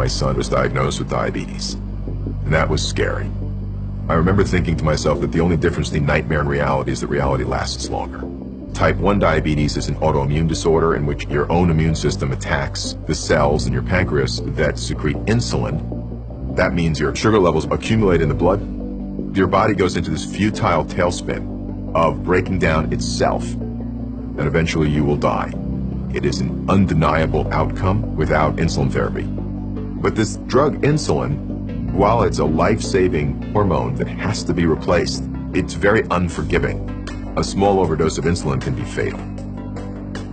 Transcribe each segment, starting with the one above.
my son was diagnosed with diabetes. And that was scary. I remember thinking to myself that the only difference between nightmare and reality is that reality lasts longer. Type 1 diabetes is an autoimmune disorder in which your own immune system attacks the cells in your pancreas that secrete insulin. That means your sugar levels accumulate in the blood. Your body goes into this futile tailspin of breaking down itself, and eventually you will die. It is an undeniable outcome without insulin therapy. But this drug insulin, while it's a life-saving hormone that has to be replaced, it's very unforgiving. A small overdose of insulin can be fatal.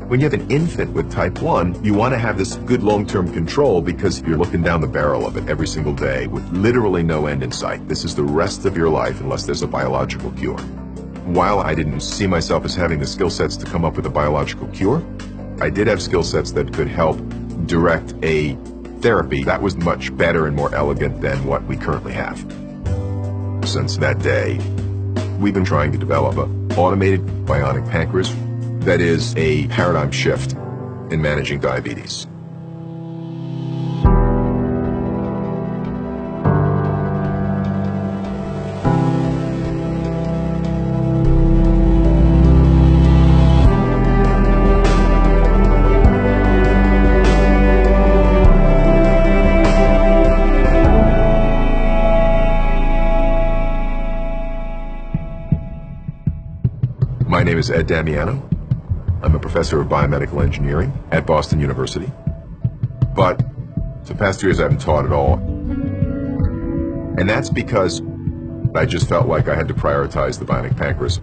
When you have an infant with type 1, you want to have this good long-term control because you're looking down the barrel of it every single day with literally no end in sight. This is the rest of your life unless there's a biological cure. While I didn't see myself as having the skill sets to come up with a biological cure, I did have skill sets that could help direct a therapy that was much better and more elegant than what we currently have. Since that day, we've been trying to develop an automated bionic pancreas that is a paradigm shift in managing diabetes. My name is Ed Damiano. I'm a professor of biomedical engineering at Boston University. But for the past 2 years I haven't taught at all. And that's because I just felt like I had to prioritize the bionic pancreas.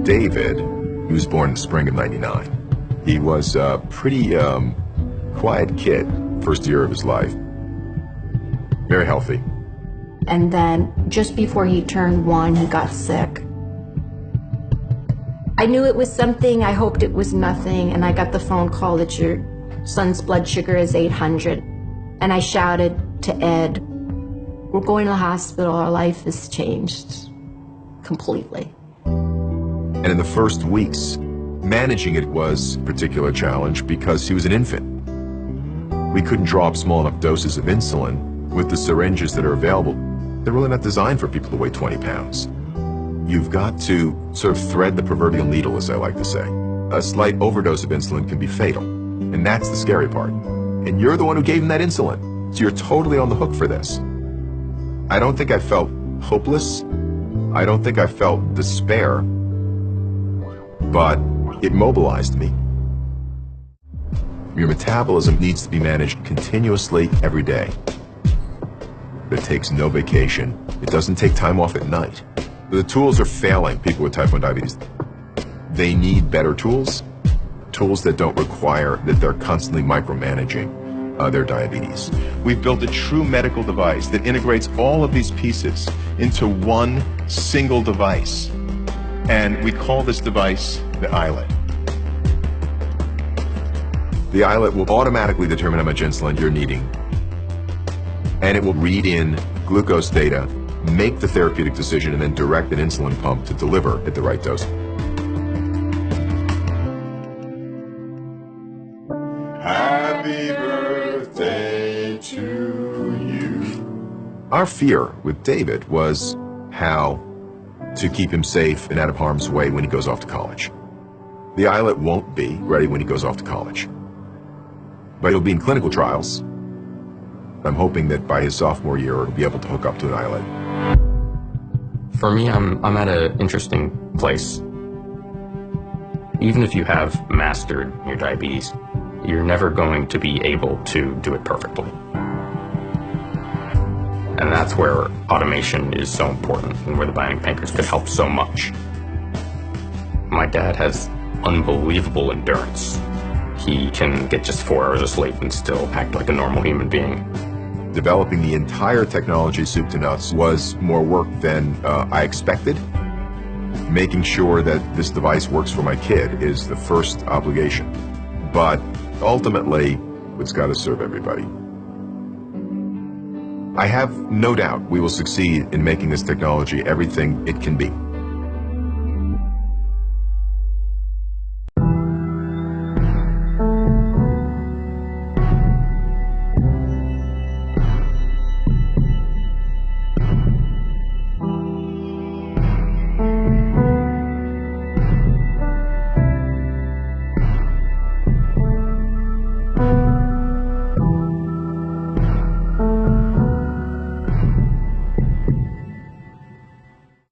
David, he was born in the spring of '99. He was a pretty quiet kid, first year of his life. Very healthy. And then just before he turned 1, he got sick. I knew it was something, I hoped it was nothing, and I got the phone call that your son's blood sugar is 800. And I shouted to Ed, "We're going to the hospital, our life has changed completely." And in the first weeks, managing it was a particular challenge because he was an infant. We couldn't draw up small enough doses of insulin with the syringes that are available. They're really not designed for people to weigh 20 pounds. You've got to sort of thread the proverbial needle, as I like to say. A slight overdose of insulin can be fatal, and that's the scary part. And you're the one who gave him that insulin, so you're totally on the hook for this. I don't think I felt hopeless. I don't think I felt despair, but it mobilized me. Your metabolism needs to be managed continuously every day. It takes no vacation. It doesn't take time off at night. The tools are failing people with type 1 diabetes. They need better tools, tools that don't require that they're constantly micromanaging their diabetes. We've built a true medical device that integrates all of these pieces into one single device. And we call this device the iLet. The iLet will automatically determine how much insulin you're needing. And it will read in glucose data, make the therapeutic decision, and then direct an insulin pump to deliver at the right dose. Happy birthday to you. Our fear with David was how to keep him safe and out of harm's way when he goes off to college. The iLet won't be ready when he goes off to college, but he'll be in clinical trials. I'm hoping that by his sophomore year, he'll be able to hook up to an iLet. For me, I'm at an interesting place. Even if you have mastered your diabetes, you're never going to be able to do it perfectly. And that's where automation is so important and where the bionic pancreas could help so much. My dad has unbelievable endurance. He can get just 4 hours of sleep and still act like a normal human being. Developing the entire technology soup to nuts was more work than I expected. Making sure that this device works for my kid is the first obligation. But ultimately, it's got to serve everybody. I have no doubt we will succeed in making this technology everything it can be.